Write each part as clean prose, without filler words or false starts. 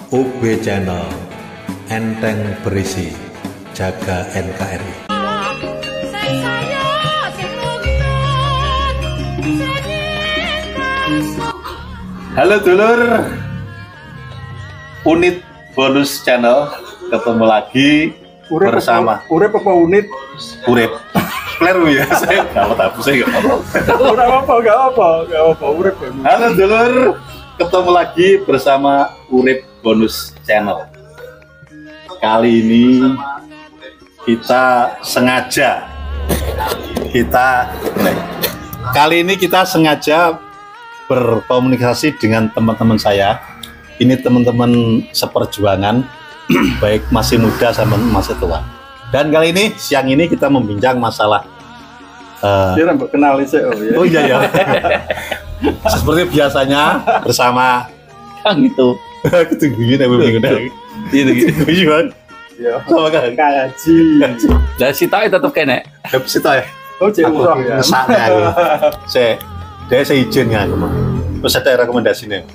UB Channel, enteng berisi, jaga NKRI. Halo dulur, unit bonus channel ketemu lagi bersama Urip apa unit? Urip. Kleru ya, saya kalau tahu saya nggak apa-apa. Urip. Halo dulur, ketemu lagi bersama Urip bonus channel. Kali ini kita sengaja berkomunikasi dengan teman-teman saya. Ini teman-teman seperjuangan, baik masih muda sama masih tua. Dan kali ini, siang ini kita membincang masalah Dia kenal sih, oh iya ya. Seperti biasanya bersama Kang itu. Ketungguin ya begini. Gitu. Ya. Sama Kang. Kaji. Lah si tahu tetep kene. Habis itu ya. Oh, cek urang ya. Ngesaknya. Saya izin ya, terus ada rekomendasinya.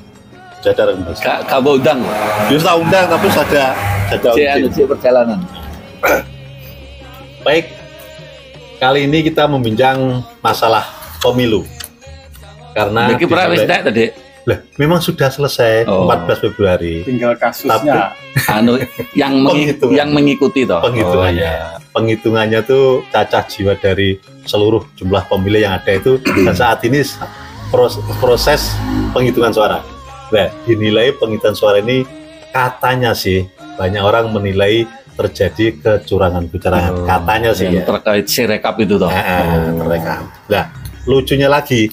Ada rekomendasi. Kak bawa undang. Justru tak undang tapi ada Si perjalanan. Baik, kali ini kita membincang masalah pemilu. Karena Iki pernah wis nek tadi. lah, memang sudah selesai 14 Februari. Tinggal kasusnya. Anu yang mengikuti toh. Penghitungannya. Penghitungannya tuh cacah jiwa dari seluruh jumlah pemilih yang ada itu dan saat ini proses penghitungan suara. Nah, dinilai penghitungan suara ini katanya sih banyak orang menilai terjadi kecurangan katanya sih ya. Terkait Sirekap itu toh. Terekam. Nah, lucunya lagi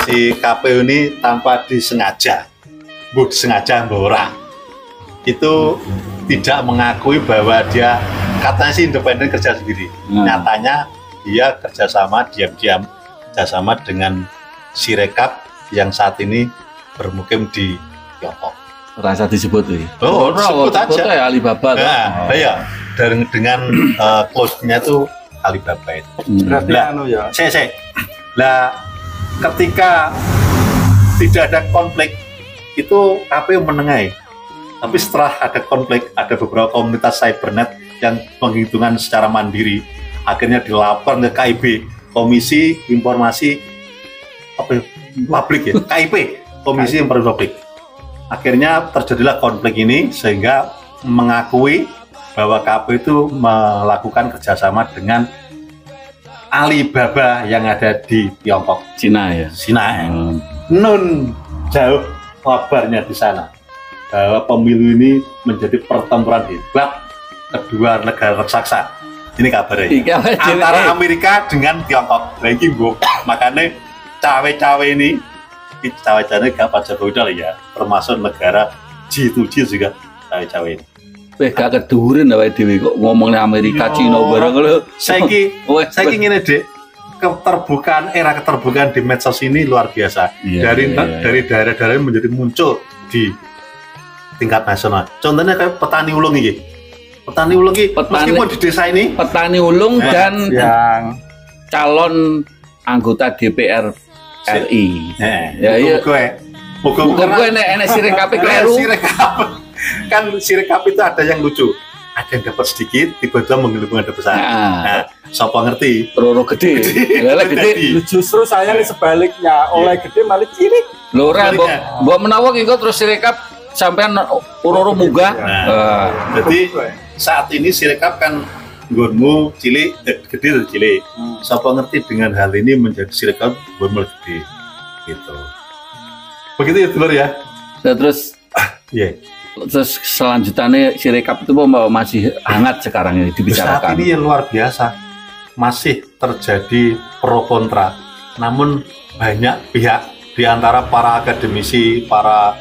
si KPU ini tanpa disengaja, orang itu tidak mengakui bahwa dia katanya sih independen kerja sendiri. Nyatanya dia kerjasama diam-diam kerjasama dengan Sirekap yang saat ini bermukim di Tiongkok. Rasa disebut ini. Oh, sebut aja. Ya Alibaba. Nah, iya. Dengan close-nya tuh Alibaba itu. Berarti anu ya. Saya. Lah, ketika tidak ada konflik itu KPU menengahi. Tapi setelah ada konflik, ada beberapa komunitas cybernet yang penghitungan secara mandiri, akhirnya dilapor ke KIP, Komisi Informasi Publik ya, KIP, Komisi Informasi Publik. Akhirnya terjadilah konflik ini sehingga mengakui bahwa KPU itu melakukan kerjasama dengan Alibaba yang ada di Tiongkok, Cina ya. Nun jauh kabarnya di sana bahwa pemilu ini menjadi pertempuran hebat kedua negara raksasa. Ini kabarnya antara Amerika dengan Tiongkok. Lagi makanya cawe-cawe ini gak Pak Jokowi dah ya, termasuk negara G7 juga cawe-cawe ini. Gak keduren awake dhewe kok ngomongnya Amerika, Cina bareng lho. Saiki ngene, Dik. Era keterbukaan di medsos ini luar biasa. Dari daerah-daerah menjadi muncul di tingkat nasional. Contohnya kayak petani ulung ini. Meskipun di desa ini petani ulung dan yang calon anggota DPR RI. Muga-muga enek Sirekap kleru. Kan Sirekap itu ada yang lucu. Ada yang dapat sedikit, tiba-tiba mengeluarkan ada besar. Nah, siapa ngerti? Roro gede. Gede. Justru saya nih sebaliknya, oleh gede malah cilik. Lho ora mbok menawa iki terus Sirekap sampean Roro munggah. Jadi saat ini Sirekap kan nggonmu cilik, gede atau cilik. Siapa ngerti dengan hal ini menjadi Sirekap nggonmu gede. Gitu. Begitu ya, Dulur ya. Terus Terus selanjutnya Sirekap itu masih hangat sekarang ini dibicarakan. Saat ini yang luar biasa, masih terjadi pro kontra. Namun banyak pihak di antara para akademisi, para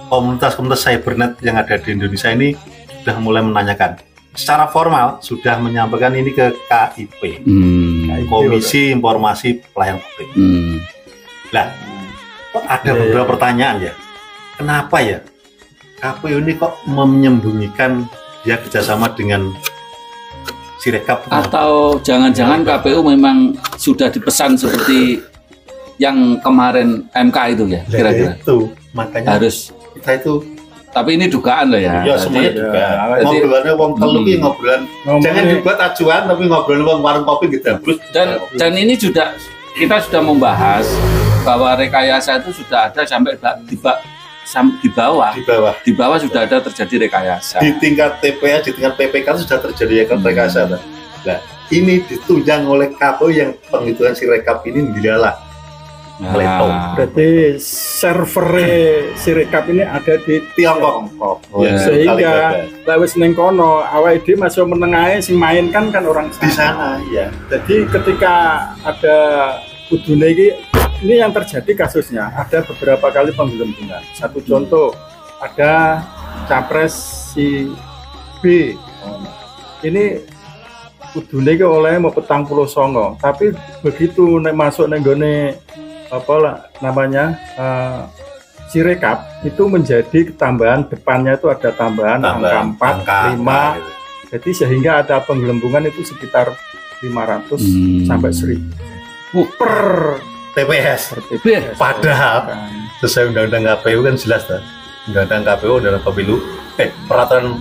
komunitas-komunitas cybernet yang ada di Indonesia ini sudah mulai menanyakan. Secara formal sudah menyampaikan ini ke KIP, Komisi Informasi Pelayanan Publik. Nah, ada beberapa pertanyaan ya. Kenapa ya KPU ini kok menyembunyikan dia kerjasama dengan Sirekap? Atau jangan-jangan KPU memang sudah dipesan seperti yang kemarin MK itu ya kira-kira? Itu Makanya harus. kita itu Tapi ini dugaan loh ya. ya semuanya Jadi, juga. ya, Ngobrolannya wong telu ki ngobrolan. Jangan dibuat acuan tapi ngobrol wong warung kopi gitu. Terus Dan ini juga kita sudah membahas bahwa rekayasa itu sudah ada sampai di bawah. di bawah Sudah ada terjadi rekayasa. di tingkat TPS, di tingkat PPK itu sudah terjadi ya kan rekayasa. Nah, ini ditunjang oleh KPU yang penghitungan Sirekap ini dilalah. Nah, Berarti server Sirekap ini ada di Tiongkok. Ya. Sehingga lewis ning kono awake dhewe masih menengahe sing main kan orang di sana ya. Jadi ketika ada kudune ini yang terjadi kasusnya ada beberapa kali penggelembungan. Satu contoh ada capres si B. Ini kudune iki oleh mau petang puluh songo, tapi begitu masuk neng gone Sirekap itu menjadi tambahan depannya itu ada tambahan angka 4, 5. gitu. Jadi sehingga ada penggelembungan itu sekitar 500 sampai 1000 per TPS. TPS. Padahal sesuai undang-undang KPU kan jelas kan. Undang-undang KPU dalam pemilu, peraturan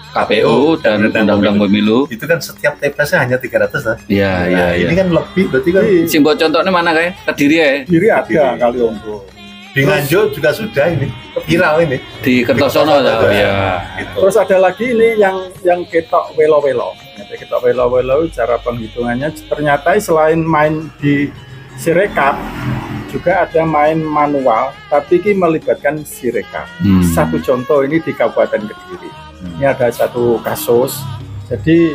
KPU dan undang-undang pemilu itu kan setiap TPS-nya hanya 300 lah. Iya, Nah, ini kan lebih berarti kan Simbol contohnya mana kayak? Kediri ya? Kiri ada kali Ombo. di Nganjuk juga sudah ini viral ini. Di Kertosono ya. Gitu. Terus ada lagi ini yang ketok welo-welo. Ketok welo-welo cara penghitungannya ternyata selain main di Sirekap juga ada main manual tapi ini melibatkan Sirekap. Satu contoh ini di Kabupaten Kediri. Ini ada satu kasus. Jadi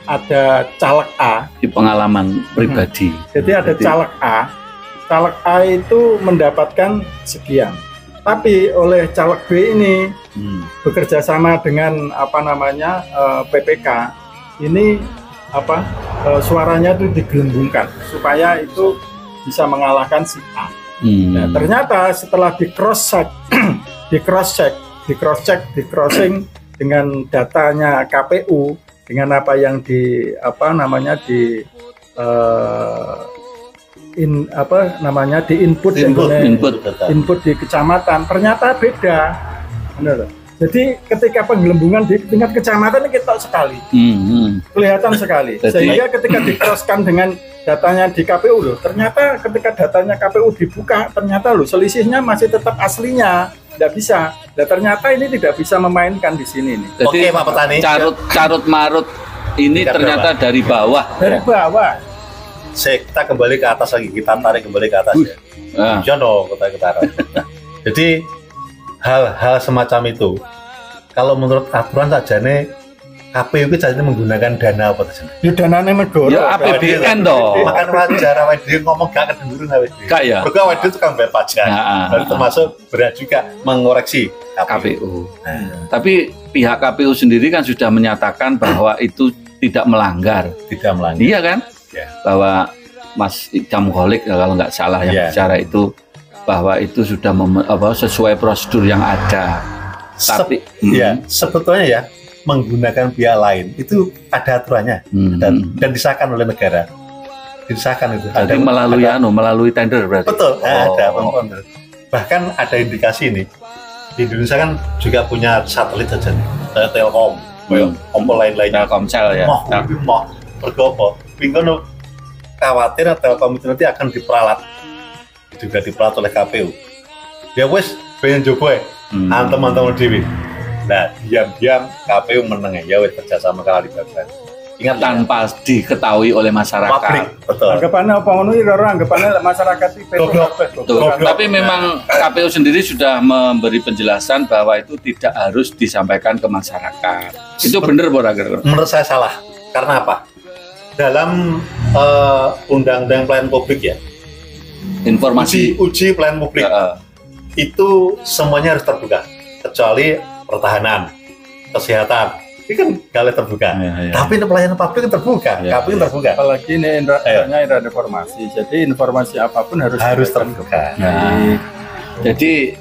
ada caleg A Di pengalaman pribadi. Jadi ada caleg A. Caleg A itu mendapatkan sekian. Tapi oleh caleg B ini bekerja sama dengan PPK ini suaranya itu digelembungkan supaya itu bisa mengalahkan si A. Nah, ternyata setelah di cross crossing dengan datanya KPU dengan apa yang di input di kecamatan ternyata beda. Benar. Jadi ketika penggelembungan di tingkat kecamatan ini ketok sekali, kelihatan sekali. Sehingga ketika di-crosskan dengan datanya di KPU loh, ternyata ketika datanya KPU dibuka, ternyata loh selisihnya masih tetap aslinya, tidak bisa. Dan ternyata ini tidak bisa memainkan di sini nih. Jadi Oke, Pak Petani. carut marut ini ternyata dari bawah. Dari bawah. Kita kembali ke atas lagi, kita tarik kembali ke atas ya. Jono kita tarik. Jadi hal-hal semacam itu kalau menurut aturan saja nih KPU itu saja menggunakan dana apa saja? Ya dananya negara. Ya APBN toh. Makan wajar awake dhewe ngomong gak kedengeran awake dhewe. Kak ya. Mergo awake dhewe tukang bayar pajak. Dan termasuk berat juga mengoreksi KPU. Tapi pihak KPU sendiri kan sudah menyatakan bahwa itu tidak melanggar. Tidak melanggar. Iya kan? Ya. Bahwa Mas Ikam Kholik kalau nggak salah yang bicara itu bahwa itu sudah sesuai prosedur yang ada. Tapi sebetulnya ya menggunakan biaya lain itu ada aturannya dan disahkan oleh negara. Disahkan itu. Jadi melalui tender berarti. Betul. Ada tender. Bahkan ada indikasi ini di Indonesia kan juga punya satelit saja nih. Telkom, kompol lain-lainnya. Telkomsel ya. Mau bergopo. Bingung khawatir Telkom itu nanti akan diperalat oleh KPU. Ya wes pengen coba antem dewi. Nah diam-diam KPU menengah ya wes kerjasama kali libatkan. Ingat tanpa diketahui oleh masyarakat. Publik, betul. Anggapannya apa ngono iki loro anggapannya masyarakat iki Tapi memang KPU sendiri sudah memberi penjelasan bahwa itu tidak harus disampaikan ke masyarakat. Itu benar Bora? Menurut saya salah. Karena apa? Dalam undang-undang pelayanan publik ya. Informasi uji pelayanan publik itu semuanya harus terbuka kecuali pertahanan, kesehatan ini kan gak terbuka. Tapi pelayanan publik terbuka, KPU terbuka. Apalagi ini era reformasi, jadi informasi apapun harus terbuka. Jadi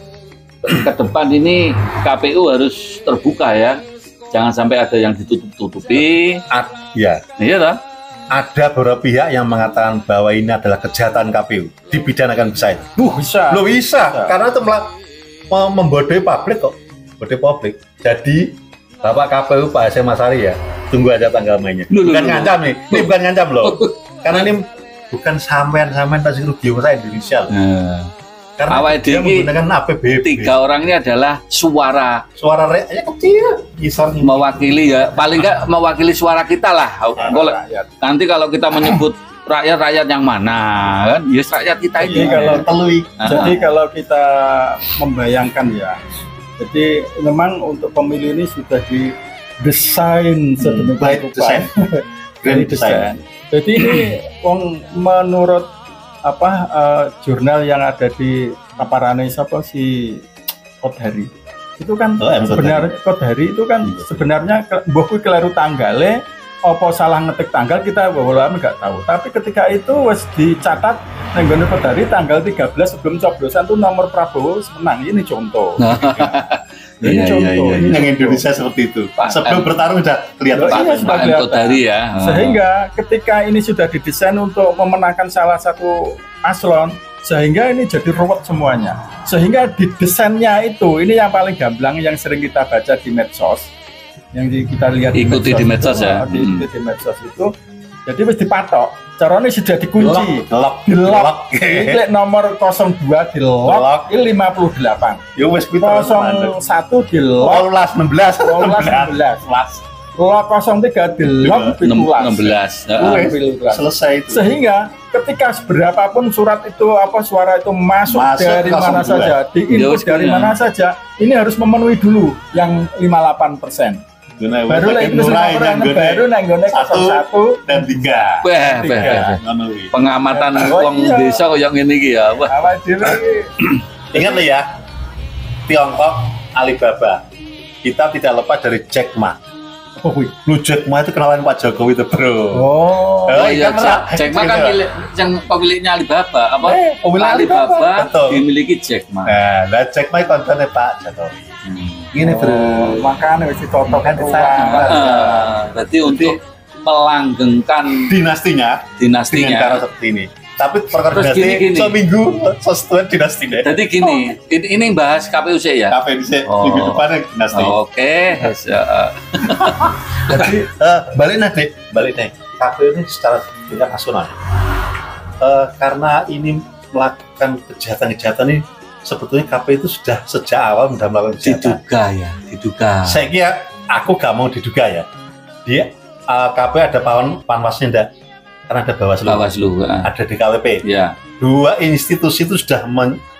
ke depan ini KPU harus terbuka ya, jangan sampai ada yang ditutup-tutupi. Iya. Iya toh? ada beberapa pihak yang mengatakan bahwa ini adalah kejahatan KPU, dipidanakan bisa itu. Bisa. Lo bisa, karena itu membodohi publik kok, membodohi publik. Jadi Bapak KPU Pak Hasyim Asyari ya, tunggu aja tanggal mainnya. Bukan ngancam nih, ini bukan ngancam loh, karena ini bukan sampean pasti rugi saya Indonesia loh. Karena dia menggunakan APBD. 3 orang ini adalah suara rakyatnya kecil, mewakili ya, paling nggak mewakili suara kita lah. Nanti kalau kita menyebut rakyat yang mana kan, ya rakyat kita ini. Jadi kalau kita membayangkan ya, jadi memang untuk pemilu ini sudah didesain sedemikian rupa. Desain. Jadi ini menurut jurnal yang ada di paparane siapa si Kodari itu kan sebenarnya Kodari itu kan sebenarnya mbah kuwi keliru tanggale apa salah ngetik tanggal kita walau nggak tahu, tapi ketika itu wis dicatat nang ngene Kodari tanggal 13 sebelum coblosan tuh nomor Prabowo menang. Ini contoh. Ini contoh. Ini yang Indonesia seperti itu. Sebelum bertarung sudah kelihatan. Kodari ya. Sehingga ketika ini sudah didesain untuk memenangkan salah satu paslon, sehingga ini jadi ruwet semuanya. Sehingga di desainnya itu, ini yang paling gamblang yang sering kita baca di medsos, yang kita lihat ikuti di medsos ya. Di medsos itu, jadi mesti dipatok. Caranya sudah dikunci, dilok. Klik nomor 02 dilok, ini 58. Ya wes 01 dilok, 16. Lok 03 dilok, 16. Selesai itu. Sehingga ketika berapapun surat itu suara itu masuk dari mana saja, diinput dari mana saja, ini harus memenuhi dulu yang 58%. Baru nanggone 01 dan 3. Pengamatan uang desa kok yang ini ya. Ingat nih ya, Tiongkok, Alibaba. Kita tidak lepas dari Jack Ma. Lu Jack Ma itu kenalan Pak Jokowi itu bro. Iya, Jack Ma kan yang pemiliknya Alibaba. Alibaba dimiliki Jack Ma. Nah, Jack Ma kontennya Pak Jokowi. Ini bro, makanya harus ditotokkan berarti untuk melanggengkan dinastinya dengan cara seperti ini. Tapi perkara dinasti seminggu sesuatu dinasti deh. Jadi gini, ini bahas KPUC ya? KPUC minggu depan dinasti. Oke. Jadi balik nih. KPU ini secara tingkat nasional. Karena ini melakukan kejahatan ini, sebetulnya KPU itu sudah sejak awal sudah melakukan kejahatan. Diduga. Saya kira aku gak mau diduga ya. Dia KPU ada panwasnya enggak? Karena ada Bawaslu. Ada DKWP. Ya. 2 institusi itu sudah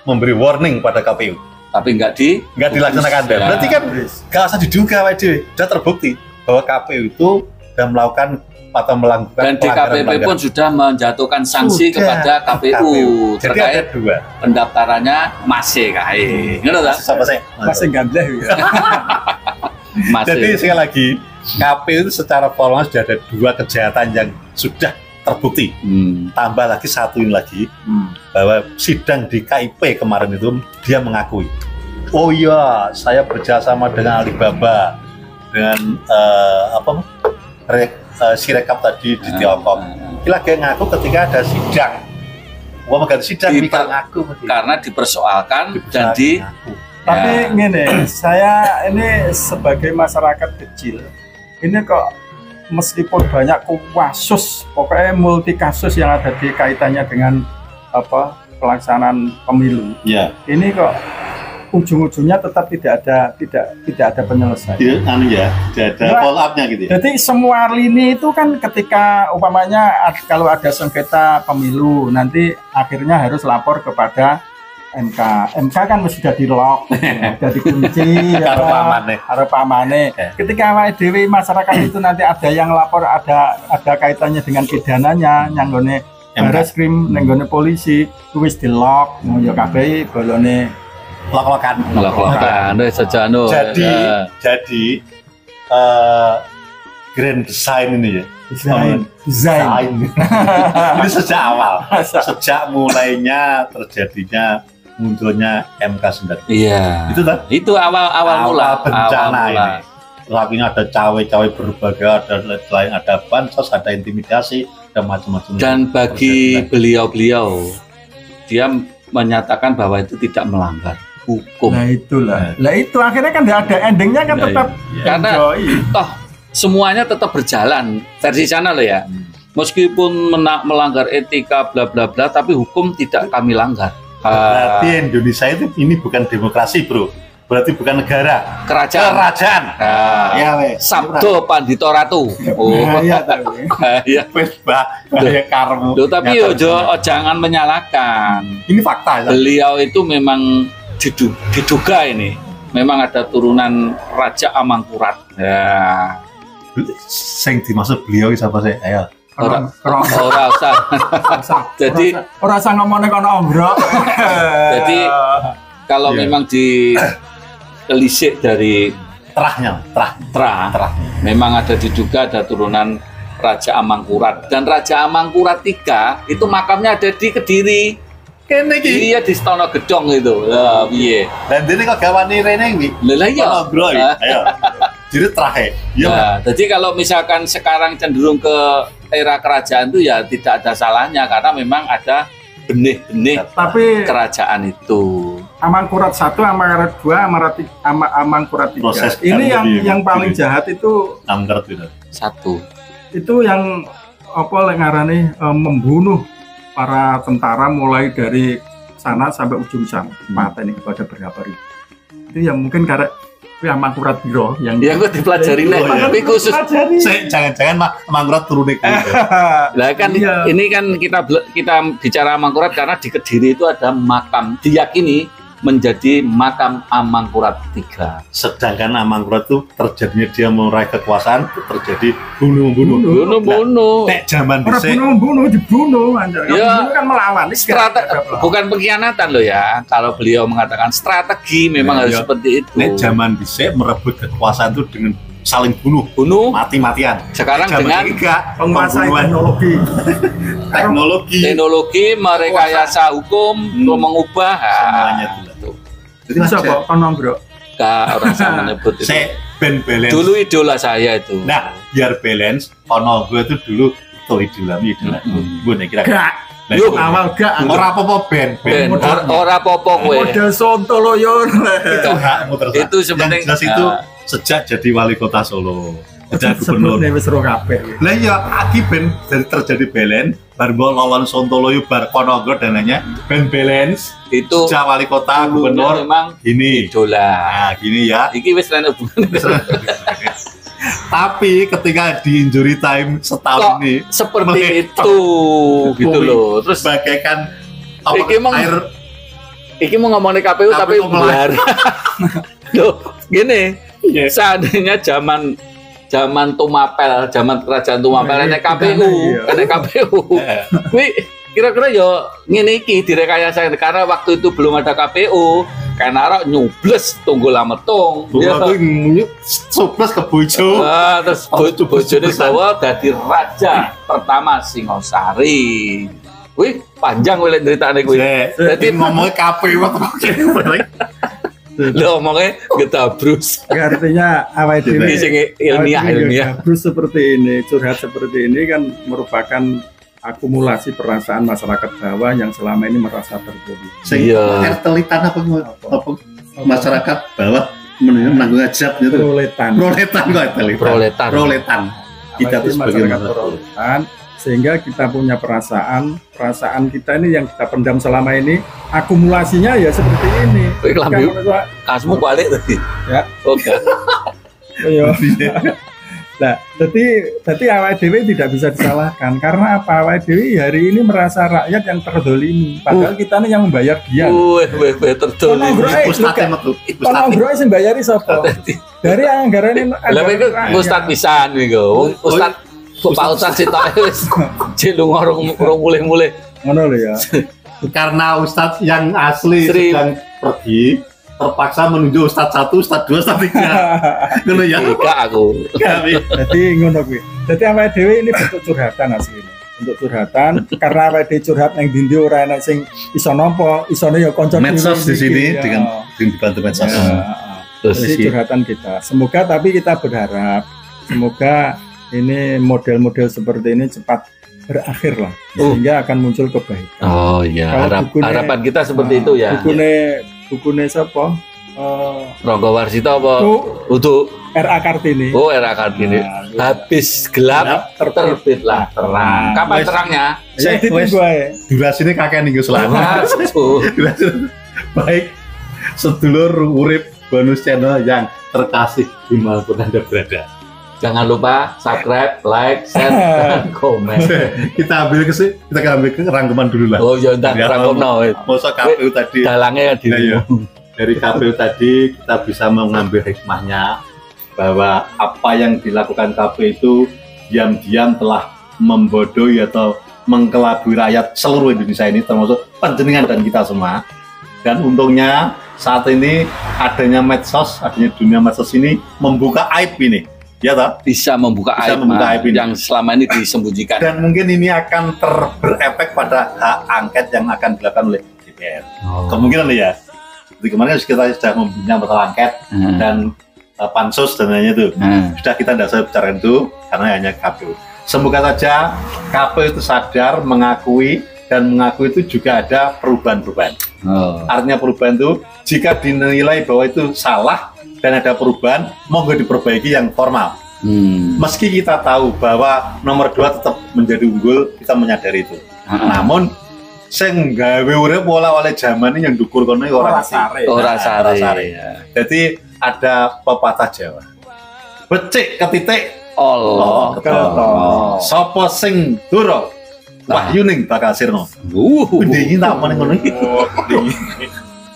memberi warning pada KPU. Tapi nggak dilaksanakan. Ya. Berarti kan gak usah diduga, sudah terbukti bahwa KPU itu sudah melakukan atau melakukan dan DKPP pun sudah menjatuhkan sanksi kepada KPU terkait pendaftarannya masih KAE. Masih gambleh ya. Jadi sekali lagi KPU itu secara formal sudah ada 2 kejahatan yang sudah terbukti. Tambah lagi satu ini lagi bahwa sidang di KIP kemarin itu dia mengakui, oh iya saya bekerjasama dengan Alibaba dengan Sirekap tadi di Tiongkok. Kita ngaku ketika ada sidang. Ngaku karena dipersoalkan dan Tapi gini, saya ini sebagai masyarakat kecil, ini kok meskipun banyak kasus, pokoknya multi kasus yang ada di kaitannya dengan pelaksanaan pemilu. Ini kok ujung-ujungnya tetap tidak ada penyelesaian. Tidak ada follow up-nya gitu ya. Jadi semua lini itu kan ketika umpamanya kalau ada sengketa pemilu nanti akhirnya harus lapor kepada MK. MK kan sudah di-lock, sudah dikunci, pamane. Ketika dewi masyarakat itu nanti ada yang lapor, ada kaitannya dengan pidananya, nyanggone Barreskrim, nyanggone polisi, wis di-lock, yo kabeh bolone lok-lokan. Jadi grand design ini ya. Design. Ini sejak awal. Sejak mulainya terjadinya munculnya MK 9. Iya. Itu awal mula bencana ini. Lakinya ada cawe-cawe berbagai, ada lain, ada bansos, ada intimidasi, dan macam-macam. Dan bagi beliau-beliau, dia menyatakan bahwa itu tidak melanggar hukum. Nah itulah. Lah itu akhirnya kan tidak ada endingnya kan tetap karena toh semuanya tetap berjalan versi sana loh ya. Meskipun melanggar etika bla bla bla, tapi hukum tidak kami langgar. Berarti Indonesia itu ini bukan demokrasi, bro. Berarti bukan negara, kerajaan. Ya, Sabdo Pandito Ratu. Iya tahu. Iya. Bahaya karmu. Tapi jangan menyalahkan. Ini fakta. Beliau itu memang diduga ini memang ada turunan Raja Amangkurat. Ya. Sing dimaksud beliau siapa sih? Ayo. Ora usah. Jadi ora usah ngomongnya kono ombrok. Jadi kalau memang ditelisik dari terah. Memang ada diduga ada turunan Raja Amangkurat, dan Raja Amangkurat III itu makamnya ada di Kediri. Iya di Stono Gedong itu. Lah piye? Dan dene kok gawani rene iki. Lah iya. Ayo. Jadi terakhir. Iya. Jadi kalau misalkan sekarang cenderung ke era kerajaan itu ya tidak ada salahnya karena memang ada benih-benih tapi kerajaan itu. Amangkurat 1, Amangkurat 2, Amangkurat 3. Ini yang paling jahat itu Amangkurat itu. 1. Itu yang apa ngarani membunuh para tentara mulai dari sana sampai ujung sana. Mata ini kepada berapa ribu. Itu yang mungkin karena Amangkurat Biro yang gue dipelajari tapi khusus jangan Amangkurat turun itu. Lah kan ini kan kita bicara Amangkurat karena di Kediri itu ada makam diyakini menjadi makam Amangkurat III. Sedangkan Amangkurat itu terjadinya dia meraih kekuasaan terjadi bunuh. Nek zaman dhisik bunuh dibunuh anjir. Ya, kan melawan. Bukan pengkhianatan loh ya. Kalau beliau mengatakan strategi memang harus seperti itu. Nek zaman dhisik merebut kekuasaan itu dengan saling bunuh mati-matian. Sekarang dengan penguasaan teknologi merekayasa hukum mengubah semuanya itu. Jadi siapa konon bro? Orang sama menyebut itu. Ben balance. Dulu idola saya itu. Nah, biar balance, kono gue itu dulu idola. Gue nek kira. Yuk awal gak ora apa-apa ben. Ora apa-apa kowe. Model Sontoloyo. Itu sebenarnya jelas itu sejak jadi wali kota Solo. Sejak gubernur. Wis ro kabeh. Lah iya aki ben terjadi balance, bar lolon Sontoloyo bar Ponorogo dananya ben balance itu sejak wali kota gubernur memang gini. Idola. Nah, gini ya. Iki wis lan hubungan. Tapi ketika di injury time setahun ini seperti itu gitu loh. Terus bagaikan air iki mau ngomongin KPU tapi belar. Loh, gini. Seandainya zaman Tumapel, zaman kerajaan Tumapel nek KPU. Kuwi kira-kira yo ngene iki direkayasa karena waktu itu belum ada KPU. Karena ora nyubles tunggu lametung. Dia nyubles ke bojo. Terus bojone Jawa dadi raja pertama Singosari. Wih, panjang wile ceritane kuwi. Dadi ngomongnya KPU Lo ngomongnya getabrus. Artinya awal ini sing ilmiah. Getabrus seperti ini, curhat seperti ini kan merupakan akumulasi perasaan masyarakat bawah yang selama ini merasa terjadi. Iya. Telitan apa masyarakat bawah menanggung hajat gitu. Proletan. Kita tuh sebagai masyarakat proletan, sehingga kita punya perasaan kita ini yang kita pendam selama ini akumulasinya ya seperti ini. Kasmu balik tadi. Ya. Oke. Nah, jadi awak dewi tidak bisa disalahkan karena apa? Awak dewi hari ini merasa rakyat yang terdolimi, padahal kita ini yang membayar dia. Terdolimi. Penonggroe sing bayari sapa? Dari anggaran ini. Ustad pisan niku. Ustad Pak Ustad sitok wis cilung orang mulih-mulih. Ngono lho ya. Karena Ustad yang asli sedang pergi, terpaksa menunjuk Ustadz 1, Ustadz 2, Ustadz 3. Ngono ya. Enggak aku. Jadi ngono kuwi. Jadi awake dhewe ini bentuk curhatan asline. Bentuk curhatan karena awake dhewe curhat nang ndi ora ana sing iso nampa, isone ya kanca medsos di sini dengan dibantu medsos. Jadi curhatan kita. Semoga tapi kita berharap semoga ini model-model seperti ini cepat berakhir lah, sehingga akan muncul kebaikan. Oh iya, harapan kita seperti itu ya. Bukune siapa? Ronggo Warsito apa? Untuk R.A. Kartini. Oh, R.A. Kartini. Habis gelap terbitlah terang. Kapan terangnya? Durasinya kakek nih selama. Baik, sedulur urip bonus channel yang terkasih dimanapun Anda berada. Jangan lupa subscribe, like, share, dan komen. Kita ambil ke rangkuman dulu lah. Oh iya, entar rangkuman. Masa KPU tadi. Dalangnya di Dari KPU tadi kita bisa mengambil hikmahnya bahwa apa yang dilakukan KPU itu diam-diam telah membodohi atau mengkelabui rakyat seluruh Indonesia ini, termasuk panjenengan dan kita semua. Dan untungnya saat ini adanya medsos, adanya dunia medsos ini membuka aib ini. Ya toh? Bisa membuka aib yang selama ini disembunyikan. Dan mungkin ini akan berefek pada hak angket yang akan dilakukan oleh DPR. Kemungkinan ya. Jadi kemarin kita sudah mempunyai portal angket dan pansus dan lainnya itu. Sudah kita tidak usah bicara itu karena hanya KPU. Semoga saja KPU itu sadar, mengakui itu juga ada perubahan-perubahan. Artinya perubahan itu jika dinilai bahwa itu salah dan ada perubahan, monggo diperbaiki yang formal. Meski kita tahu bahwa nomor 2 tetap menjadi unggul, kita menyadari itu. Namun, sing gawe urip oleh zaman ini yang dukur kono ora sare. Jadi ada pepatah Jawa. Becik ketitik Allah ketara. Sapa sing dura wahyuning bakal sirna. Ndingi tak meneng ngono iki.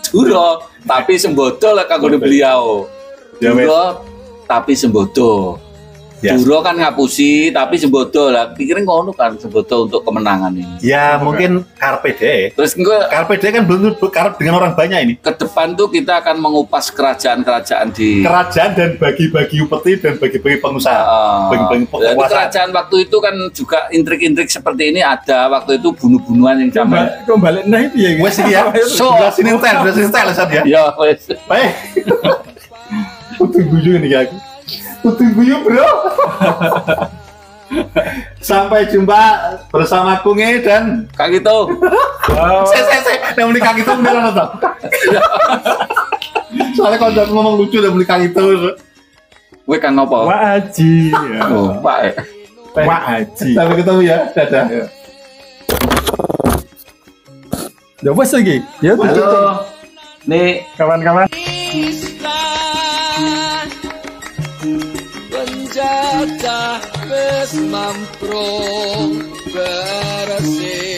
Dura tapi sembodo lah kanggo beliau. Dura tapi sembodo. Dura kan ngapusi tapi sembodo lah. Pikirin ngono kan sembodo untuk kemenangan ini. Ya mungkin karpe deh. Terus karpe deh kan belum berkarep dengan orang banyak ini. Ke depan tuh kita akan mengupas kerajaan-kerajaan di kerajaan dan bagi-bagi upeti dan bagi-bagi pengusaha. Bagi-bagi penguasa. Kerajaan waktu itu kan juga intrik-intrik seperti ini ada waktu itu bunuh-bunuhan yang zaman. Kok balik nah itu ya. Wes ya. So, sini style ya. Ya wes. Baik. Tunggu juga nih aku. Tunggu yuk bro. Sampai jumpa bersama Kunge dan Kang Ito. Saya yang beli Kang Ito beneran atau? Soalnya kalau udah ngomong lucu udah beli Kang Ito. Gue Kang apa? Wak Haji. Oh, Pak. Wak Haji. Sampai ketemu ya. Dadah. Ya wes lagi. Ya halo. Nih kawan-kawan. Penjajah wis mamprong bersih